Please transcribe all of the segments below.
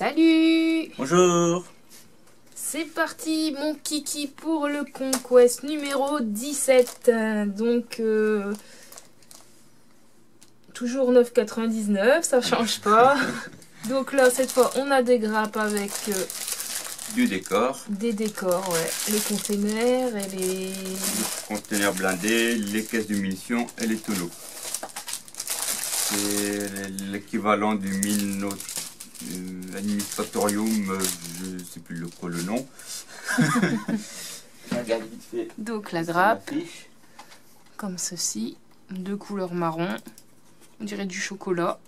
Salut! Bonjour! C'est parti mon kiki pour le Conquest numéro 17. Donc toujours 9,99, ça change pas. Donc là cette fois on a des grappes avec du décor. Des décors, ouais. Les containers et les conteneurs blindés, les caisses de munitions et les tonneaux. C'est l'équivalent du Administratorium, je ne sais plus le nom. Regarde vite fait. Donc la grappe, comme ceci, de couleur marron, on dirait du chocolat.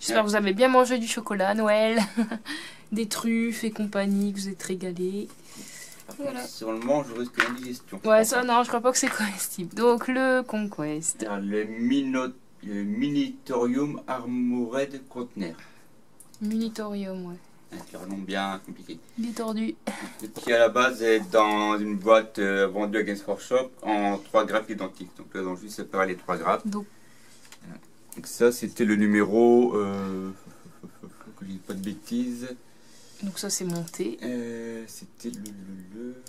J'espère que vous avez bien mangé du chocolat à Noël. Des truffes et compagnie, que vous êtes régalés. Voilà. Si on le mange, on risque l'indigestion. Ouais, ça non, je crois pas que c'est comestible. Donc le Conquest. Le Minitorium Armored Container. Minitorium, ouais. C'est un nom bien compliqué. Il est tordu. Qui à la base est dans une boîte vendue à Games Workshop en 3 grappes identiques. Donc là, on juste séparer les 3 grappes. Donc ça, c'était le numéro. Que je dis pas de bêtises. Donc ça, c'est monté. C'était le.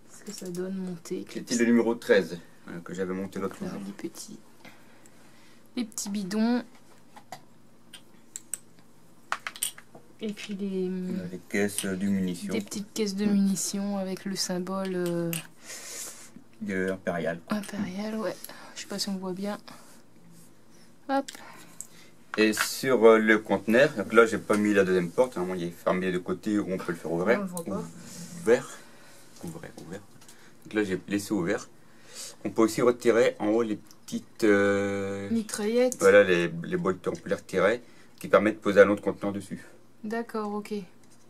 Qu'est-ce que ça donne monter? C'était le numéro 13 que j'avais monté l'autre jour. Les petits bidons. Et puis les caisses de munitions. Des petites caisses de munitions avec le symbole impérial. Impérial, ouais. Je sais pas si on voit bien. Hop. Et sur le conteneur, donc là j'ai pas mis la deuxième porte, normalement il est fermé de côté où on peut le faire ouvrir. On le voit pas. Ouvert. Donc là j'ai laissé ouvert. On peut aussi retirer en haut les petites mitraillettes. Voilà, les boltons, on peut les retirer qui permettent de poser un autre conteneur dessus. D'accord, ok.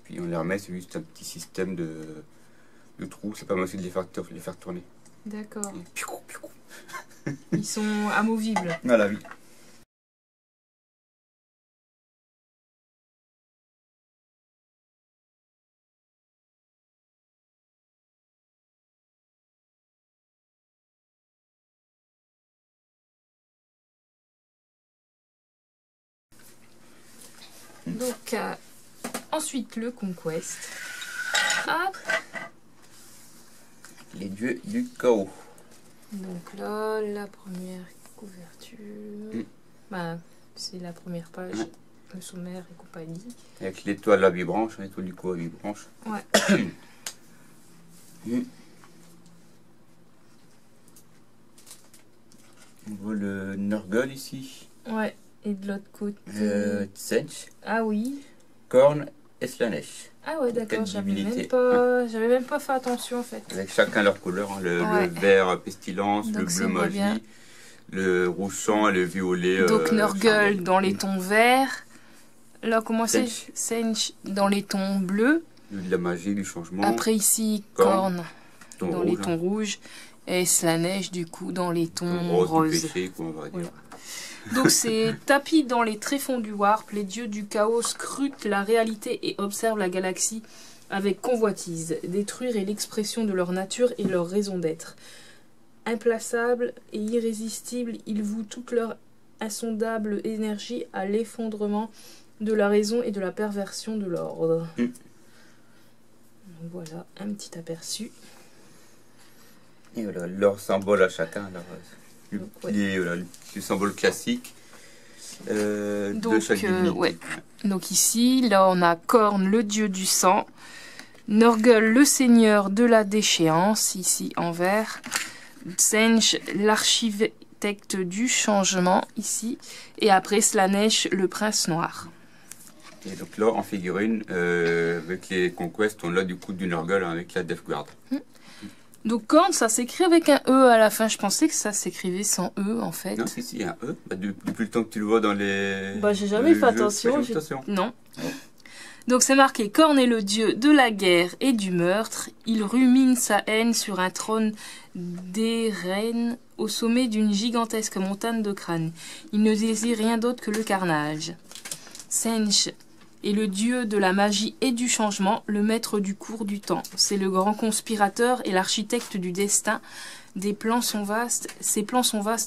Puis on les remet, c'est juste un petit système de trous, ça permet aussi de les faire tourner. D'accord. Ils sont amovibles. Voilà, oui. Donc, ensuite le Conquest. Hop. Les dieux du chaos. Donc là, la première couverture. Bah, c'est la première page. Le sommaire et compagnie. Avec l'étoile à 8 branches, l'étoile du chaos à 8 branches. Ouais. On voit le Nurgle ici. Ouais. Et de l'autre côté. Tsench. Ah oui. Khorne et Slaanesh. Ah ouais, d'accord, j'avais même pas fait attention en fait. Avec chacun leur couleur, hein, le vert pestilence, donc le bleu magie, bien. Le rouge sang et le violet. Donc Nurgle dans les tons verts. Là, comment c'est? Tsench dans les tons bleus. De la magie, du changement. Après ici, Khorne dans les tons rouges. Et Slaanesh du coup dans les tons roses. Péché, quoi, on va dire. Voilà. Donc c'est tapis dans les tréfonds du Warp, les dieux du chaos scrutent la réalité et observent la galaxie avec convoitise. Détruire est l'expression de leur nature et leur raison d'être. Implaçables et irrésistibles, ils vouent toute leur insondable énergie à l'effondrement de la raison et de la perversion de l'ordre. Voilà, un petit aperçu. Et voilà, leur symbole à chacun. Le symbole classique de chaque divinité. Donc ici, là on a Khorne, le dieu du sang, Nurgle, le seigneur de la déchéance, ici en vert, Tsench, l'architecte du changement, ici, et après Slaanesh, le prince noir. Et donc là, en figurine, avec les Conquest, on a du coup du Nurgle avec la Death Guard. Donc Khorne, ça s'écrit avec un E à la fin. Je pensais que ça s'écrivait sans E en fait. Non, si, il y a un E. Bah, depuis le temps que tu le vois dans les. Bah, j'ai jamais fait attention. Non. Donc c'est marqué: Khorne est le dieu de la guerre et du meurtre. Il rumine sa haine sur un trône d'airain au sommet d'une gigantesque montagne de crâne. Il ne désire rien d'autre que le carnage. Tsench est le dieu de la magie et du changement, le maître du cours du temps. C'est le grand conspirateur et l'architecte du destin. Ses plans sont vastes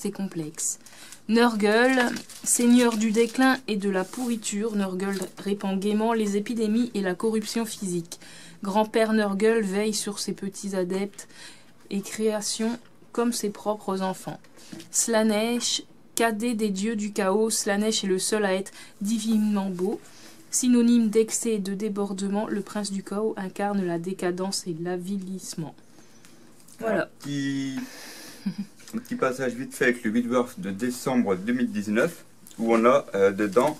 et complexes. Nurgle, seigneur du déclin et de la pourriture, Nurgle répand gaiement les épidémies et la corruption physique. Grand-père Nurgle veille sur ses petits adeptes et créations comme ses propres enfants. Slaanesh, cadet des dieux du chaos, Slaanesh est le seul à être divinement beau. Synonyme d'excès et de débordement, le prince du chaos incarne la décadence et l'avilissement. Voilà. Un petit passage vite fait avec le Wildwurf de décembre 2019, où on a dedans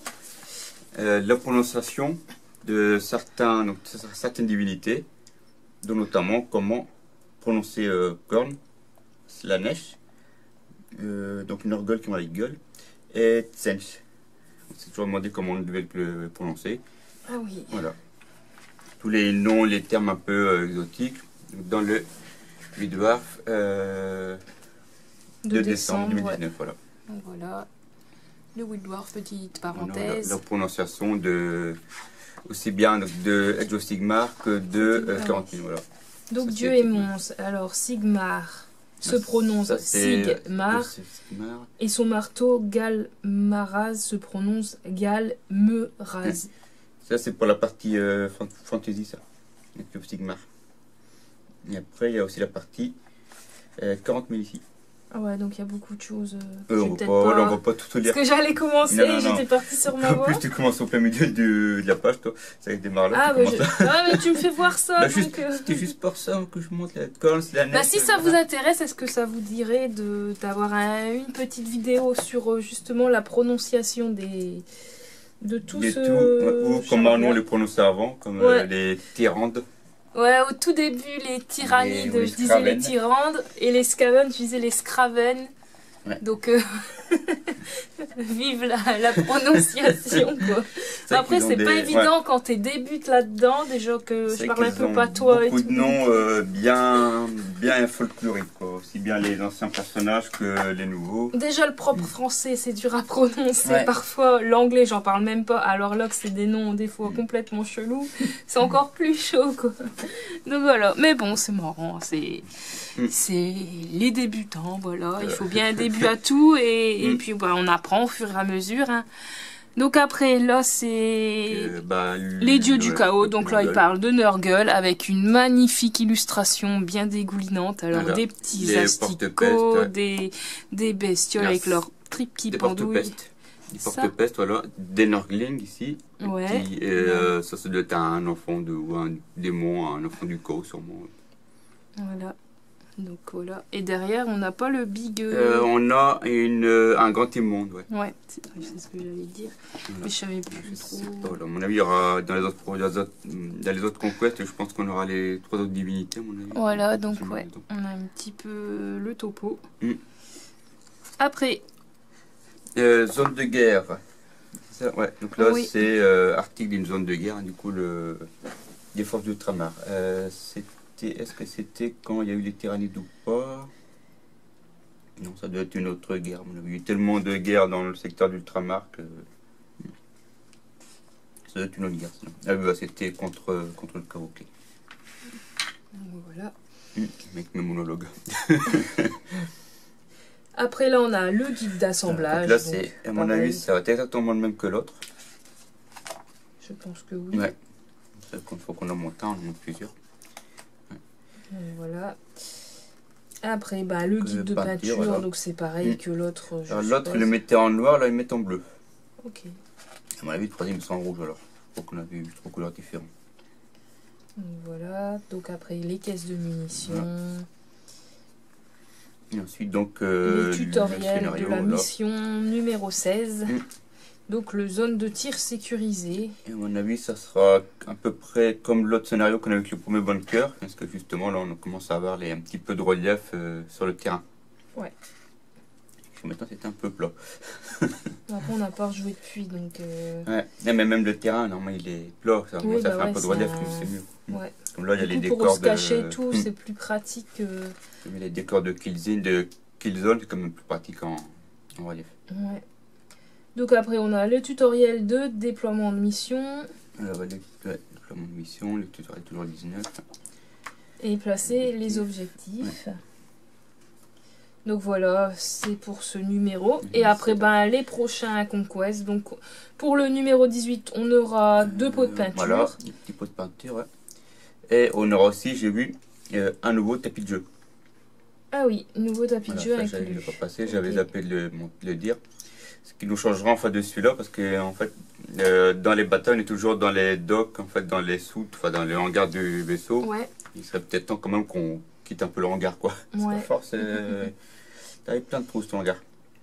la prononciation de certaines divinités, dont notamment comment prononcer Korn, Slaanesh, donc Nurgle qui m'a la gueule, et Tsench. On s'est toujours demandé comment on devait le prononcer. Ah oui. Voilà. Tous les noms, les termes un peu exotiques, dans le Wildwurf de décembre 2019, ouais. Voilà. Donc voilà, le Wildwurf, petite parenthèse. La prononciation de aussi bien de Age of Sigmar que de 40 000, voilà. Donc ça, Dieu et monstre. Alors Sigmar se prononce Sigmar et son marteau Galmaraz se prononce Galmeraz. Ça c'est pour la partie fantasy, ça, Age of Sigmar. Et après il y a aussi la partie 40 000 ici. Ah ouais, donc il y a beaucoup de choses. On va pas tout lire. Parce que j'allais commencer, j'étais partie sur ma voie. En plus, tu commences au plein milieu de la page, toi. Ça démarre là. Mais tu me fais voir ça. Bah, c'était juste pour ça que je montre la Korn, la Bah, si ça vous intéresse, est-ce que ça vous dirait d'avoir une petite vidéo sur justement la prononciation de tout ce. Ou comment on les prononçait avant, comme les tyrandes. Ouais, au tout début, les tyrannides, je disais les tyrandes, et les scaven, je disais les scraven. Ouais. Donc, vive la prononciation, quoi. Après, c'est pas évident quand tu débutes là-dedans, déjà que je parle un peu patois et tout. Beaucoup de noms bien folkloriques, quoi. Aussi bien les anciens personnages que les nouveaux. Déjà, le propre français, c'est dur à prononcer. Ouais. Parfois, l'anglais, j'en parle même pas. Alors là, que c'est des noms, des fois, complètement chelous. C'est encore plus chaud, quoi. Donc voilà. Mais bon, c'est marrant. C'est les débutants, voilà. Il faut bien un début à tout et puis on apprend au fur et à mesure. Hein. Donc après, là, c'est les dieux du chaos. Donc là, il parle de Nurgle avec une magnifique illustration bien dégoulinante. Alors, des petits asticots, des bestioles avec leurs tripes qui pendouillent. Des porte-peste, voilà. Des Nurglings ici. Ouais. Ça doit être un enfant ou un démon, un enfant du chaos, sûrement. Voilà. Donc voilà. Et derrière, on n'a pas le big. On a un grand immonde, ouais. Ouais, c'est ce que j'allais dire. Voilà. Mais je savais plus trop. À mon avis, il y aura dans les autres conquêtes, je pense qu'on aura les 3 autres divinités, à mon avis. Voilà, donc ouais, on a un petit peu le topo. Après. Zone de guerre. Ça, ouais. Donc là, c'est article d'une zone de guerre, du coup, des forces d'ultramar. Est-ce que c'était quand il y a eu les tyrannides ou pas? Non, ça doit être une autre guerre. On a eu tellement de guerres dans le secteur d'ultramar que ça doit être une autre guerre. C'était contre le chaos. Voilà. Avec mes monologues. Après là, on a le guide d'assemblage. Là, c'est à mon avis, ça va être exactement le même que l'autre. Je pense que oui. Ouais. Il faut qu'on en monte un, on en monte plusieurs. Voilà. Après, le guide de peinture, voilà. Donc c'est pareil que l'autre. L'autre, il le mettait en noir, là, il le met en bleu. Ok. À mon avis, le troisième, c'est en rouge, alors. Il faut qu'on a vu 3 couleurs différentes. Voilà. Donc après, les caisses de munitions. Voilà. Et ensuite, donc. Le tutoriel de la mission numéro 16. Donc le zone de tir sécurisé. Et à mon avis, ça sera à peu près comme l'autre scénario qu'on a avec le premier bunker, parce que justement là on commence à avoir un petit peu de relief sur le terrain. Ouais. Et maintenant c'était un peu plat. Après on n'a pas rejoué depuis donc. Ouais. Mais même le terrain, normalement il est plat, ça fait un peu de relief, c'est mieux. Ouais. Comme là il y a les décors pour se cacher et tout, c'est plus pratique. Les décors de Killzone, c'est quand même plus pratique en relief. Ouais. Donc après on a le tutoriel de déploiement de mission. Déploiement de mission, le tutoriel toujours 19. Et placer les objectifs. Donc voilà, c'est pour ce numéro. Et après, ben, les prochains Conquest. Donc pour le numéro 18, on aura 2 pots de peinture. Voilà, des petits pots de peinture. Ouais. Et on aura aussi, j'ai vu, un nouveau tapis de jeu. Ah oui, nouveau tapis de jeu inclus. J'avais pas passé, j'avais zappé de le dire. Ce qui nous changera en fait de celui-là, parce que en fait, dans les bateaux, on est toujours dans les docks, en fait, dans les soutes, enfin dans les hangars du vaisseau. Ouais. Il serait peut-être temps quand même qu'on quitte un peu le hangar, quoi. Ouais. T'avais plein de trous ce hangar.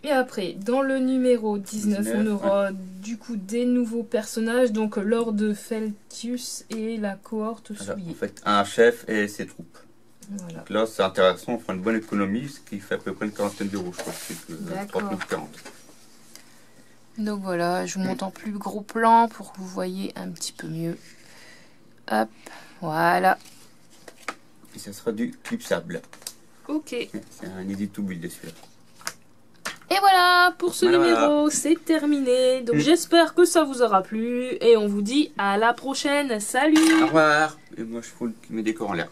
Et après, dans le numéro 19, on aura du coup des nouveaux personnages, donc Lord Feltius et la cohorte souillée. En fait, un chef et ses troupes. Voilà. Donc là, c'est intéressant, on fera une bonne économie, ce qui fait à peu près une quarantaine d'euros, je crois. D'accord. 39,40. Donc voilà, je vous monte en plus gros plan pour que vous voyez un petit peu mieux. Hop, voilà. Et ça sera du clipsable. Ok. C'est un easy to build celui-là. Et voilà, pour ce numéro, c'est terminé. Donc j'espère que ça vous aura plu. Et on vous dit à la prochaine. Salut! Au revoir! Et moi je fous mes décors en l'air.